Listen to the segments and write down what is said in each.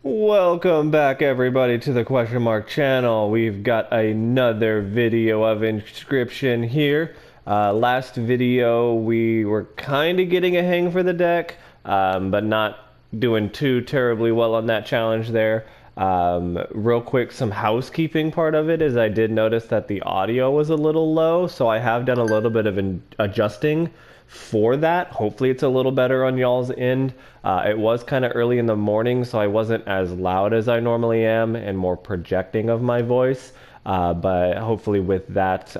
Welcome back everybody to the question mark channel. We've got another video of Inscryption here. Last video we were kind of getting a hang for the deck, but not doing too terribly well on that challenge there. Real quick, some housekeeping part of it is I did notice that the audio was a little low, so I have done a little bit of adjusting for that. Hopefully it's a little better on y'all's end. It was kind of early in the morning, so I wasn't as loud as I normally am and more projecting of my voice. But hopefully with that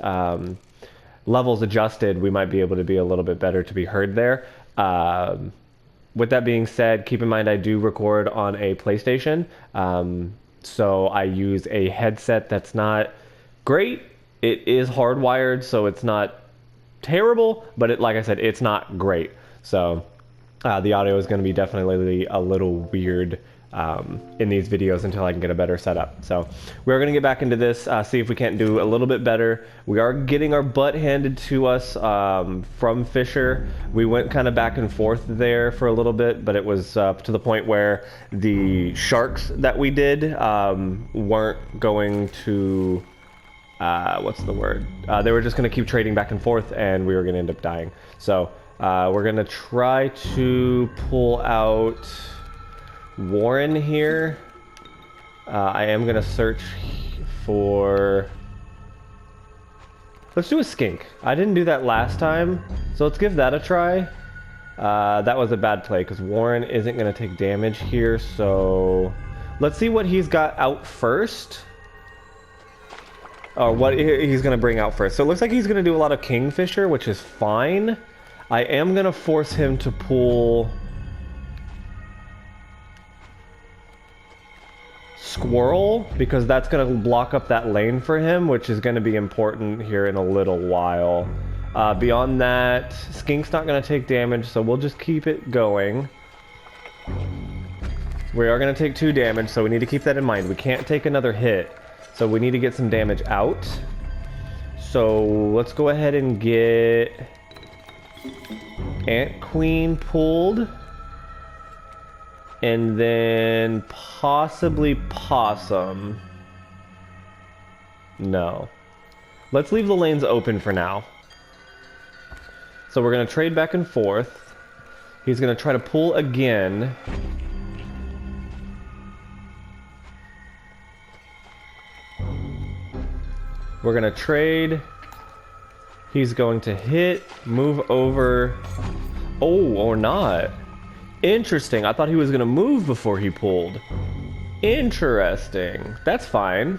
levels adjusted, we might be able to be a little bit better to be heard there. With that being said, keep in mind I do record on a PlayStation, so I use a headset that's not great. It is hardwired, so it's not terrible, but like I said, it's not great. So the audio is going to be definitely a little weird in these videos until I can get a better setup. So we're going to get back into this, see if we can't do a little bit better. We are getting our butt handed to us from Fisher. We went kind of back and forth there for a little bit, but it was to the point where the sharks that we did weren't going to what's the word? They were just going to keep trading back and forth, and we were going to end up dying. So we're going to try to pull out Warren here. I am going to search for... Let's do a skink. I didn't do that last time, so let's give that a try. That was a bad play, because Warren isn't going to take damage here, so... Let's see what he's got out first. Or what he's going to bring out first. So it looks like he's going to do a lot of Kingfisher, which is fine. I am going to force him to pull Squirrel, because that's going to block up that lane for him, which is going to be important here in a little while. Beyond that, Skink's not going to take damage, so we'll just keep it going. We are going to take 2 damage, so we need to keep that in mind. We can't take another hit. So we need to get some damage out. So let's go ahead and get Ant Queen pulled. And then possibly Possum. No. Let's leave the lanes open for now. So we're going to trade back and forth. He's going to try to pull again. We're going to trade. He's going to hit, move over. Oh, or not. Interesting. I thought he was going to move before he pulled. Interesting. That's fine.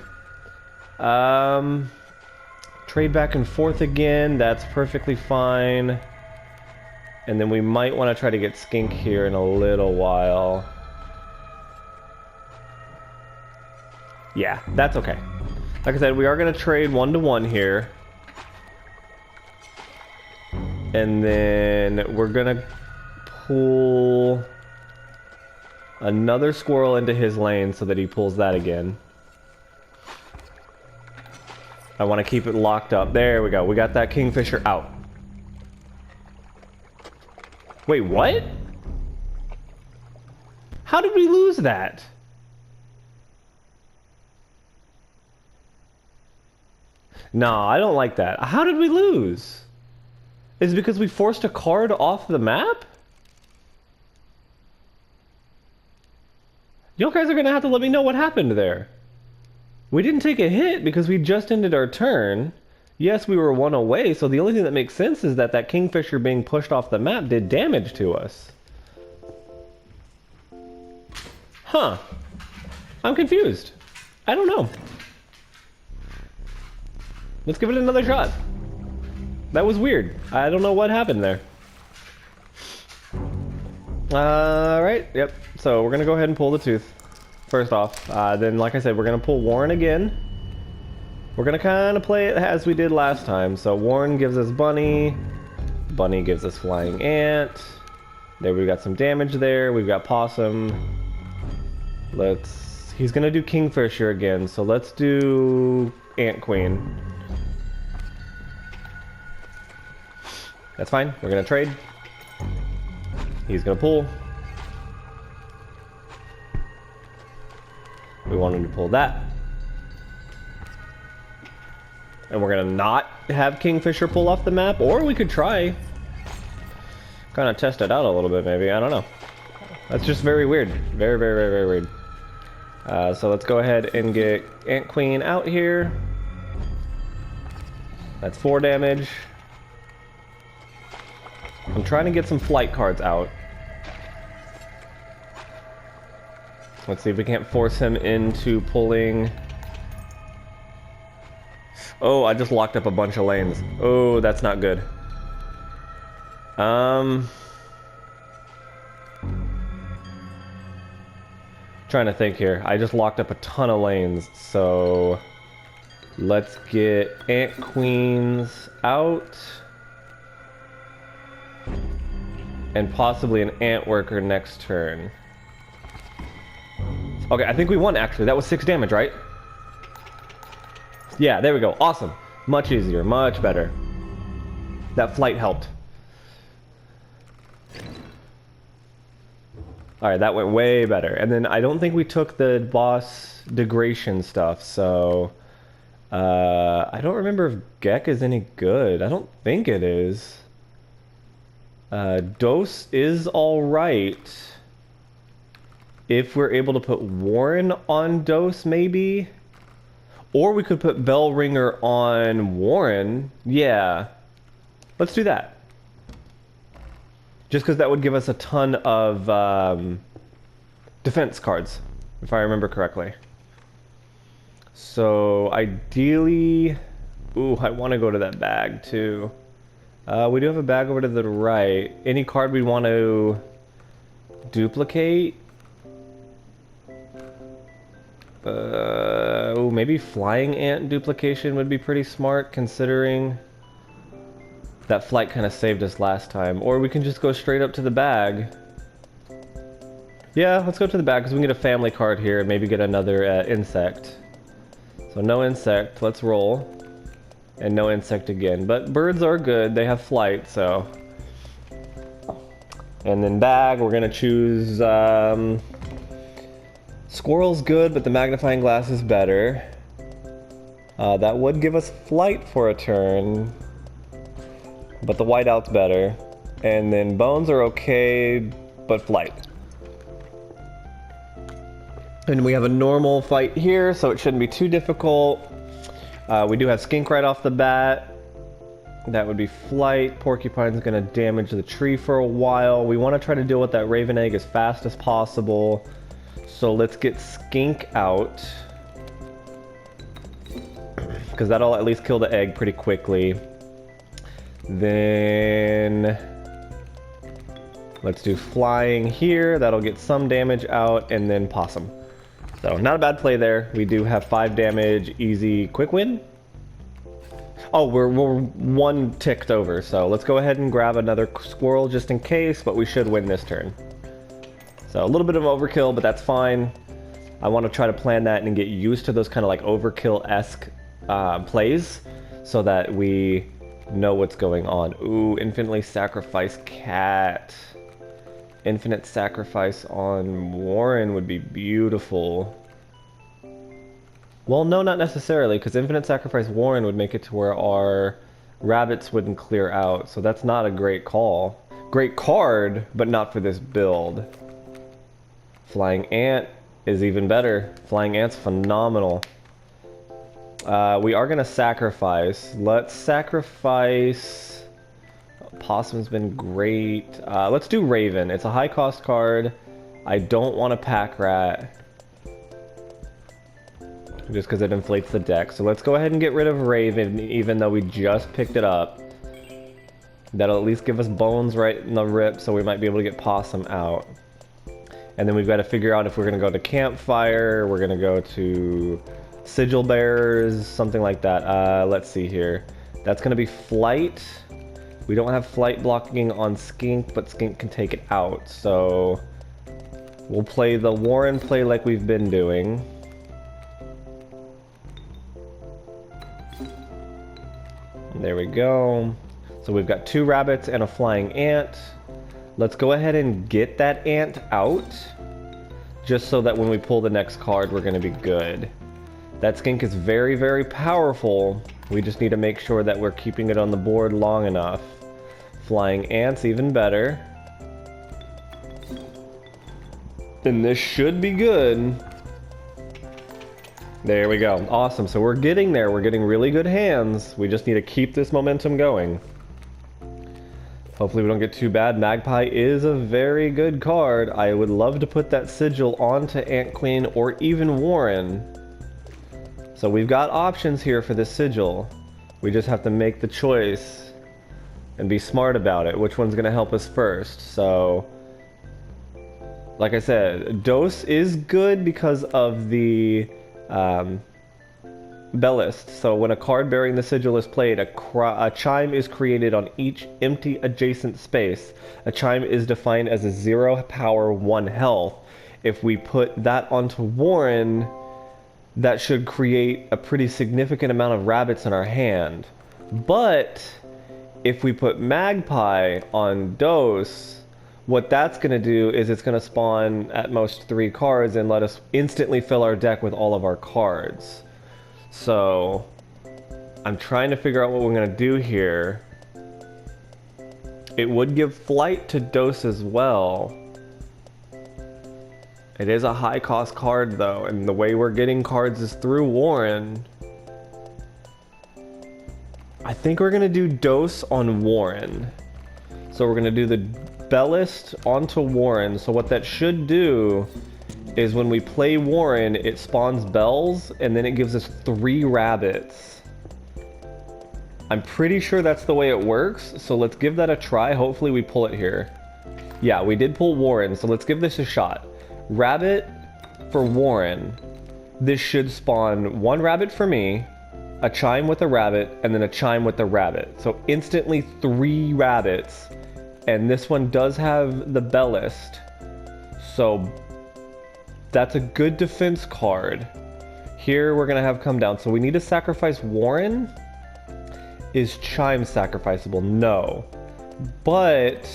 Trade back and forth again. That's perfectly fine. And then we might want to try to get Skink here in a little while. Yeah, that's okay. Like I said, we are going to trade 1-to-1 here. And then we're going to pull another squirrel into his lane so that he pulls that again. I want to keep it locked up. There we go. We got that Kingfisher out. Wait, what? How did we lose that? No, I don't like that. How did we lose? Is it because we forced a card off the map? You guys are going to have to let me know what happened there. We didn't take a hit because we just ended our turn. Yes, we were 1 away, so the only thing that makes sense is that that Kingfisher being pushed off the map did damage to us. Huh. I'm confused. I don't know. Let's give it another shot. That was weird. I don't know what happened there. Alright, yep. So we're going to go ahead and pull the tooth. First off. Then, like I said, we're going to pull Warren again. We're going to kind of play it as we did last time. So Warren gives us Bunny. Bunny gives us Flying Ant. There we've got some damage there. We've got Possum. He's going to do Kingfisher again. So let's do Ant Queen. That's fine. We're going to trade. He's going to pull. wanted to pull that. And we're gonna not have Kingfisher pull off the map, or we could try. Kind of test it out a little bit, maybe. I don't know. That's just very weird. Very, very, very, very weird. So let's go ahead and get Ant Queen out here. That's 4 damage. I'm trying to get some flight cards out. Let's see if we can't force him into pulling. Oh, I just locked up a bunch of lanes. Oh, that's not good. Trying to think here. I just locked up a ton of lanes, so let's get Ant Queens out. And possibly an Ant Worker next turn. Okay, I think we won actually. That was 6 damage, right? Yeah, there we go. Awesome. Much easier, much better. That flight helped. Alright, that went way better. And then I don't think we took the boss degradation stuff, so I don't remember if Gek is any good. I don't think it is. Dose is alright. If we're able to put Warren on Dose, maybe? Or we could put Bellringer on Warren. Yeah. Let's do that. Just because that would give us a ton of defense cards, if I remember correctly. So, ideally... Ooh, I want to go to that bag, too. We do have a bag over to the right. Any card we want to duplicate? Oh, maybe Flying Ant duplication would be pretty smart, considering that flight kind of saved us last time. Or we can just go straight up to the bag. Yeah, let's go to the bag, because we can get a family card here and maybe get another insect. So no insect, let's roll. And no insect again. But birds are good, they have flight, so... And then bag, we're gonna choose... Squirrel's good, but the magnifying glass is better. That would give us flight for a turn. But the whiteout's better. And then bones are okay, but flight. And we have a normal fight here, so it shouldn't be too difficult. We do have skink right off the bat. That would be flight. Porcupine's gonna damage the tree for a while. We want to try to deal with that raven egg as fast as possible. So let's get skink out. Because that'll at least kill the egg pretty quickly. Then let's do flying here. That'll get some damage out, and then possum. So not a bad play there. We do have 5 damage, easy, quick win. Oh, we're 1 ticked over, so let's go ahead and grab another squirrel just in case, but we should win this turn. So a little bit of overkill, but that's fine. I want to try to plan that and get used to those kind of like overkill-esque plays so that we know what's going on. Ooh, infinitely sacrifice cat. Infinite sacrifice on Warren would be beautiful. Well, no, not necessarily, because infinite sacrifice Warren would make it to where our rabbits wouldn't clear out, so that's not a great call. Great card, but not for this build. Flying Ant is even better. Flying Ant's phenomenal. We are going to sacrifice. Let's sacrifice... Possum's been great. Let's do Raven. It's a high cost card. I don't want a pack rat. Just because it inflates the deck. So let's go ahead and get rid of Raven, even though we just picked it up. That'll at least give us bones right in the rip, so we might be able to get Possum out. And then we've got to figure out if we're going to go to Campfire, we're going to go to Sigil Bearers, something like that. Let's see here. That's going to be Flight. We don't have Flight blocking on Skink, but Skink can take it out. So we'll play the Warren play like we've been doing. There we go. So we've got 2 rabbits and a flying ant. Let's go ahead and get that ant out. just so that when we pull the next card, we're going to be good. That skink is very, very powerful. We just need to make sure that we're keeping it on the board long enough. Flying ants, even better. And this should be good. There we go. Awesome. So we're getting there. We're getting really good hands. We just need to keep this momentum going. Hopefully we don't get too bad. Magpie is a very good card. I would love to put that sigil onto Ant Queen or even Warren. So we've got options here for this sigil. We just have to make the choice and be smart about it. Which one's going to help us first? So, like I said, Dose is good because of the Bellist. So when a card bearing the sigil is played, a chime is created on each empty adjacent space. A chime is defined as a 0 power, 1 health. If we put that onto Warren, that should create a pretty significant amount of rabbits in our hand. But if we put Magpie on Dose, what that's going to do is it's going to spawn at most 3 cards and let us instantly fill our deck with all of our cards. So I'm trying to figure out what we're going to do here. It would give flight to Dose as well. It is a high cost card though, and the way we're getting cards is through Warren. I think we're going to do Dose on Warren. So we're going to do the Bellist onto Warren. So what that should do is when we play Warren, it spawns bells, and then it gives us 3 rabbits. I'm pretty sure that's the way it works, so let's give that a try. Hopefully we pull it here. Yeah, we did pull Warren, so let's give this a shot. Rabbit for Warren. This should spawn 1 rabbit for me, a chime with a rabbit, and then a chime with a rabbit. So instantly 3 rabbits. And this one does have the Bellist. So that's a good defense card. Here we're going to have come down. So we need to sacrifice Warren. Is chime sacrificable? No. But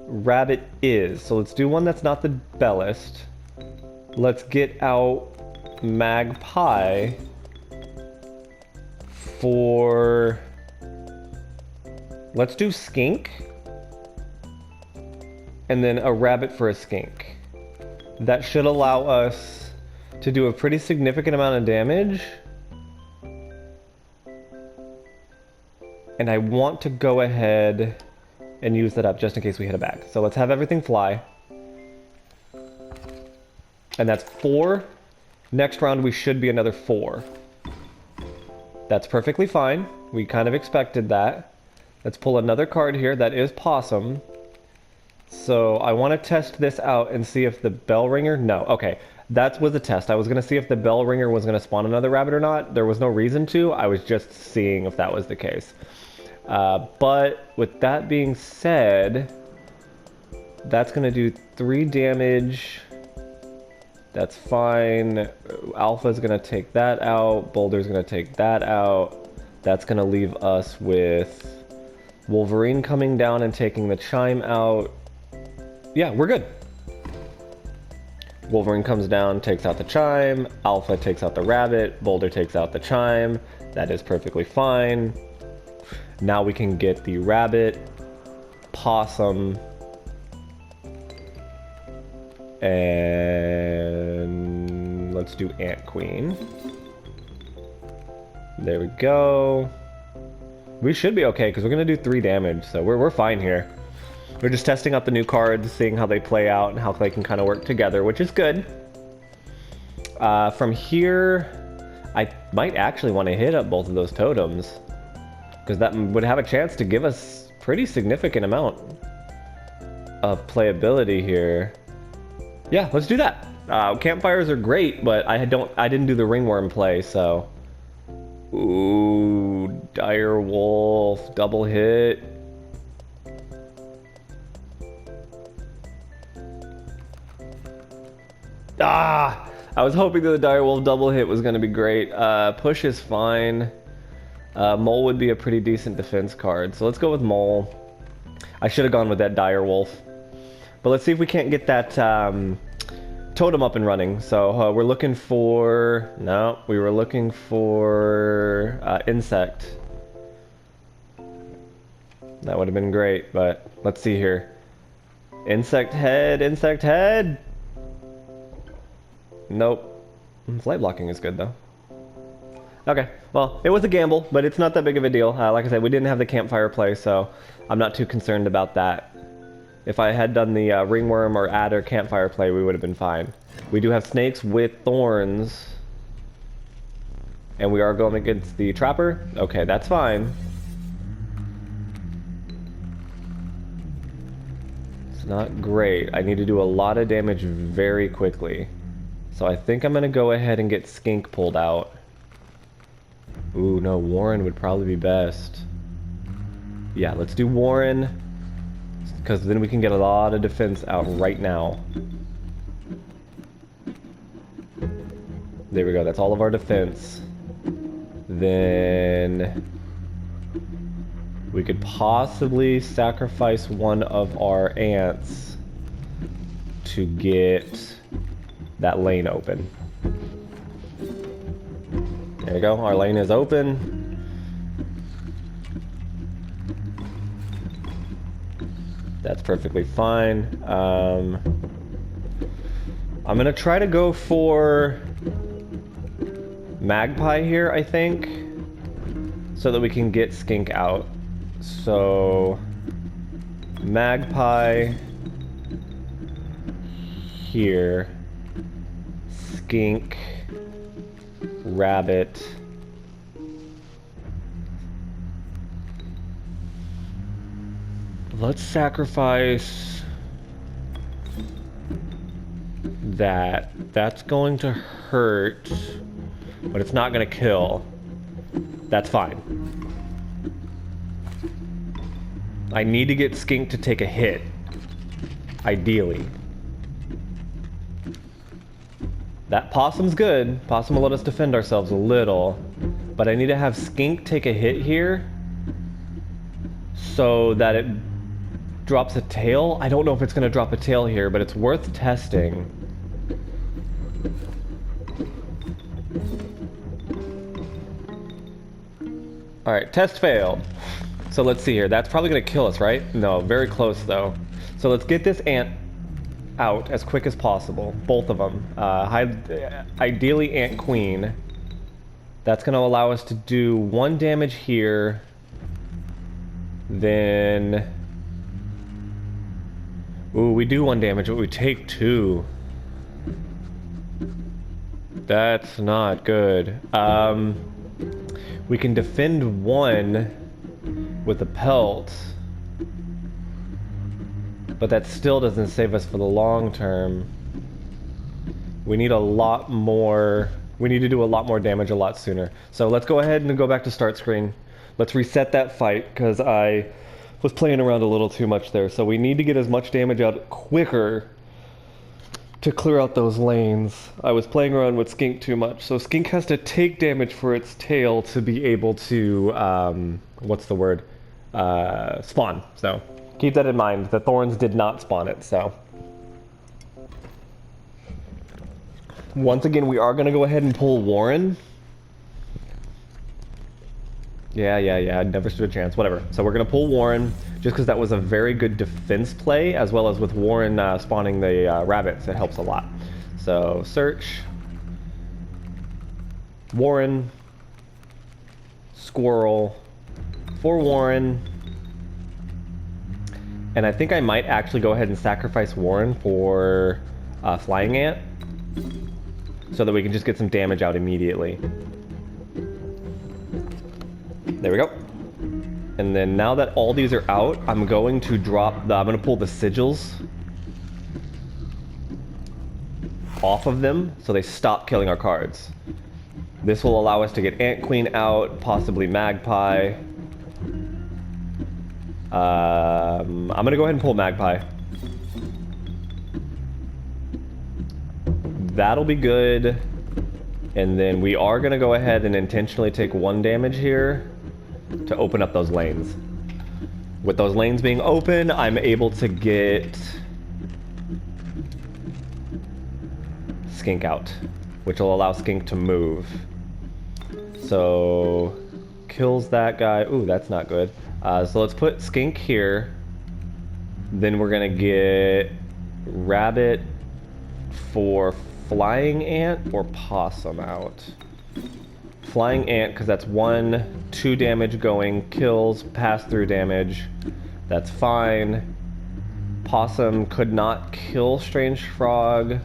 rabbit is. So let's do one that's not the Bellist. Let's get out Magpie for... Let's do skink. And then a rabbit for a skink. That should allow us to do a pretty significant amount of damage. And I want to go ahead and use that up just in case we hit a bag. So let's have everything fly. And that's 4. Next round we should be another 4. That's perfectly fine. We kind of expected that. Let's pull another card here. That is Possum. So I want to test this out and see if the bell ringer... No, okay. That was a test. I was going to see if the bell ringer was going to spawn another rabbit or not. There was no reason to. I was just seeing if that was the case. But with that being said, that's going to do 3 damage. That's fine. Alpha's going to take that out. Boulder's going to take that out. That's going to leave us with Wolverine coming down and taking the chime out. Yeah, we're good. Wolverine comes down, takes out the chime. Alpha takes out the rabbit. Boulder takes out the chime. That is perfectly fine. Now we can get the rabbit, Possum, and let's do Ant Queen. There we go. We should be okay because we're going to do 3 damage, so we're fine here. We're just testing out the new cards, seeing how they play out and how they can kind of work together, which is good. From here, I might actually want to hit up both of those totems, because that would have a chance to give us pretty significant amount of playability here. Yeah, let's do that. Campfires are great, but I didn't do the ringworm play, so... Ooh, dire wolf, double hit. Ah! I was hoping that the dire wolf double hit was going to be great. Push is fine. Mole would be a pretty decent defense card, so let's go with Mole. I should have gone with that dire wolf. But let's see if we can't get that totem up and running. So we're looking for... No, we were looking for insect. That would have been great, but let's see here. Insect head, insect head! Nope. Flight blocking is good though. Okay, well, it was a gamble, but it's not that big of a deal. Like I said, we didn't have the campfire play, so I'm not too concerned about that. If I had done the ringworm or adder campfire play, we would have been fine. We do have snakes with thorns. And we are going against the trapper? Okay, that's fine. It's not great. I need to do a lot of damage very quickly. So I think I'm going to go ahead and get Skink pulled out. Ooh, no, Warren would probably be best. Yeah, let's do Warren, because then we can get a lot of defense out right now. There we go, that's all of our defense. Then we could possibly sacrifice one of our ants to get that lane open. There you go, our lane is open. That's perfectly fine. I'm gonna try to go for Magpie here, I think, so that we can get Skink out. So, Magpie here, Skink, Rabbit. Let's sacrifice that. That's going to hurt, but it's not going to kill. That's fine. I need to get Skink to take a hit, ideally. That possum's good. Possum will let us defend ourselves a little, but I need to have Skink take a hit here so that it drops a tail. I don't know if it's going to drop a tail here, but it's worth testing. Alright, test failed. So let's see here. That's probably going to kill us, right? No, very close though. So let's get this ant out as quick as possible. Both of them. Ideally Ant Queen. That's going to allow us to do 1 damage here. Then... Ooh, we do 1 damage, but we take 2. That's not good. We can defend 1 with the pelt, but that still doesn't save us for the long term. We need a lot more... We need to do a lot more damage a lot sooner. So let's go ahead and go back to start screen. Let's reset that fight, because I was playing around a little too much there. So we need to get as much damage out quicker to clear out those lanes. I was playing around with Skink too much. So Skink has to take damage for its tail to be able to, what's the word? Spawn. So keep that in mind. The thorns did not spawn it, so. Once again, we are going to go ahead and pull Warren. Yeah, I never stood a chance. Whatever. So we're going to pull Warren, just because that was a very good defense play, as well as with Warren spawning the rabbits. It helps a lot. So, search. Warren. Squirrel. For Warren. And I think I might actually go ahead and sacrifice Warren for Flying Ant, so that we can just get some damage out immediately. There we go. And then now that all these are out, I'm going to I'm going to pull the sigils off of them so they stop killing our cards. This will allow us to get Ant Queen out, possibly Magpie. I'm going to go ahead and pull Magpie. That'll be good. And then we are going to go ahead and intentionally take 1 damage here to open up those lanes. With those lanes being open, I'm able to get skink out, which will allow skink to move. So kills that guy. Ooh, that's not good. So let's put skink here. Then we're gonna get rabbit for flying ant or possum out. Flying ant, because that's 1-2 damage going, kills, pass-through damage. That's fine. Possum could not kill strange frog.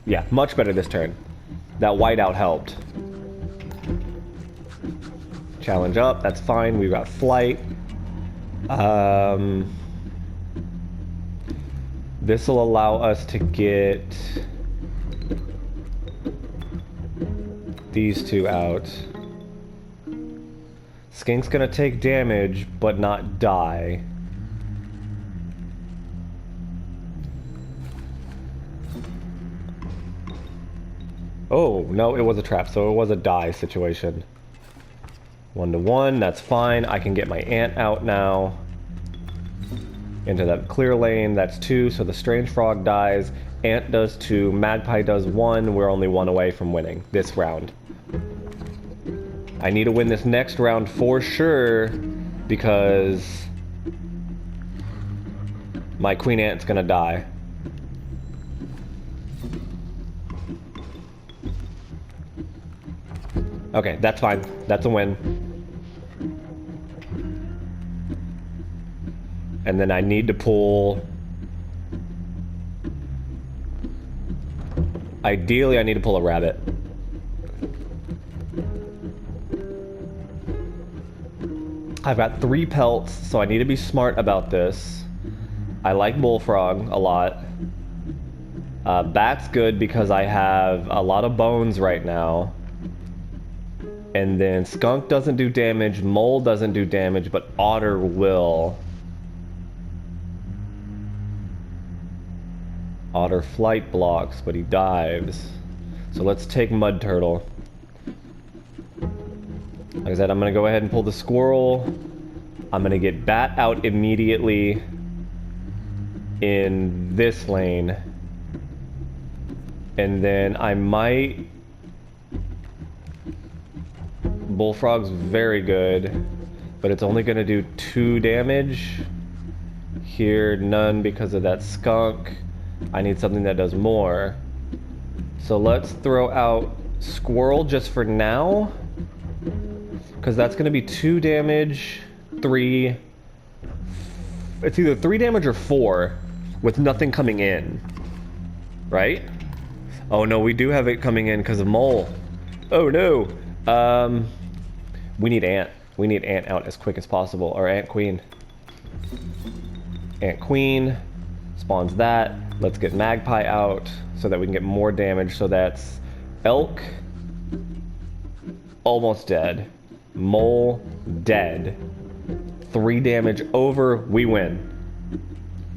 Yeah, much better this turn. That whiteout helped. Challenge up, that's fine. We've got flight. This will allow us to get these two out. Skink's gonna take damage, but not die. Oh, no, it was a trap, so it was a die situation. 1-1, that's fine. I can get my ant out now. Into that clear lane, that's 2, so the strange frog dies. Ant does 2, magpie does 1. We're only 1 away from winning this round. I need to win this next round for sure, because my queen ant's gonna die. Okay, that's fine. That's a win. And then I need to pull... Ideally, I need to pull a rabbit. I've got 3 pelts, so I need to be smart about this. I like bullfrog a lot. Bat's good because I have a lot of bones right now. And then skunk doesn't do damage, mole doesn't do damage, but otter will. Otter flight blocks, but he dives. So let's take mud turtle. Like I said, I'm gonna go ahead and pull the squirrel. I'm gonna get bat out immediately in this lane. And then I might... Bullfrog's very good, but it's only gonna do 2 damage. Here, none because of that skunk. I need something that does more. So let's throw out squirrel just for now, because that's gonna be 2 damage, 3. It's either 3 damage or 4 with nothing coming in, right? Oh no, we do have it coming in because of mole. Oh no. We need ant. We need ant out as quick as possible, or ant queen. Ant queen spawns that. Let's get magpie out so that we can get more damage. So that's elk almost dead, mole dead, 3 damage over. We win.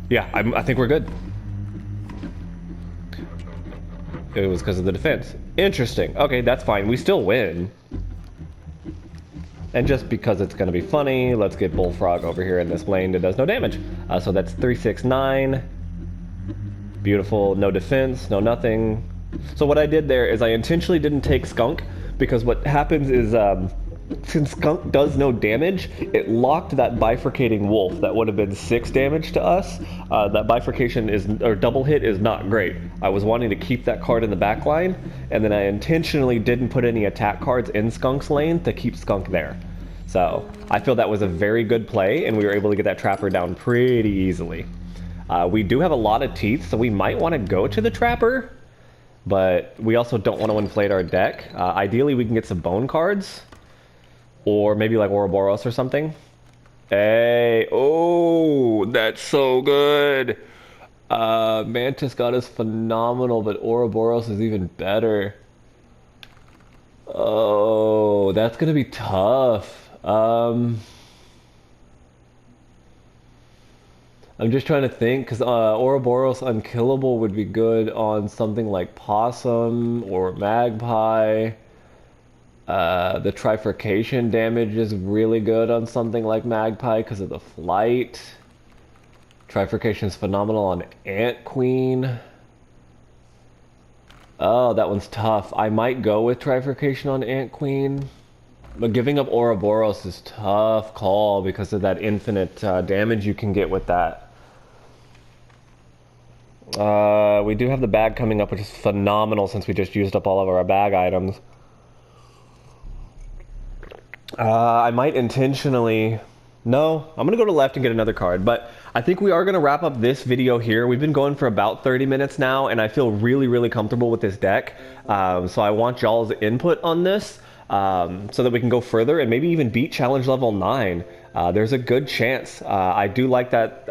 Yeah, I think we're good. It was because of the defense. Interesting. Okay, that's fine. We still win. And just because it's going to be funny, let's get bullfrog over here in this lane that does no damage. So that's 3, 6, 9. Beautiful. No defense, no nothing. So what I did there is I intentionally didn't take skunk, because what happens is since skunk does no damage, it locked that bifurcating wolf that would have been 6 damage to us. That bifurcation is, or double hit, is not great. I was wanting to keep that card in the back line, and then I intentionally didn't put any attack cards in skunk's lane to keep skunk there. So I feel that was a very good play, and we were able to get that trapper down pretty easily. We do have a lot of teeth, so we might want to go to the trapper, but we also don't want to inflate our deck. Ideally, we can get some bone cards, or maybe like Ouroboros or something. Hey, oh, that's so good. Mantis God is phenomenal, but Ouroboros is even better. Oh, that's gonna be tough. I'm just trying to think, because Ouroboros Unkillable would be good on something like Possum or Magpie. The trifurcation damage is really good on something like Magpie because of the flight. Trifurcation is phenomenal on Ant Queen. Oh, that one's tough. I might go with Trifurcation on Ant Queen. But giving up Ouroboros is tough call because of that infinite damage you can get with that. We do have the bag coming up, which is phenomenal since we just used up all of our bag items. I might intentionally... No, I'm going to go to left and get another card, but I think we are going to wrap up this video here. We've been going for about 30 minutes now, and I feel really, really comfortable with this deck. So I want y'all's input on this so that we can go further and maybe even beat challenge level 9. There's a good chance. I do like that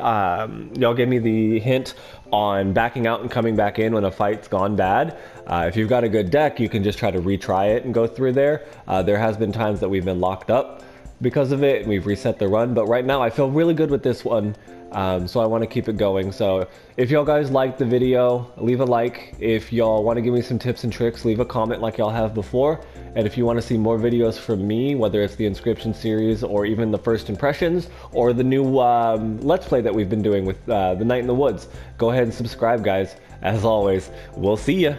y'all gave me the hint on backing out and coming back in when a fight's gone bad. If you've got a good deck, you can just try to retry it and go through there. There has been times that we've been locked up because of it and we've reset the run, but right now I feel really good with this one, so I want to keep it going. So if y'all guys liked the video, leave a like. If y'all want to give me some tips and tricks, leave a comment like y'all have before. And if you want to see more videos from me, whether it's the Inscryption series or even the first impressions or the new let's play that we've been doing with the Night in the Woods, go ahead and subscribe, guys. As always, we'll see ya.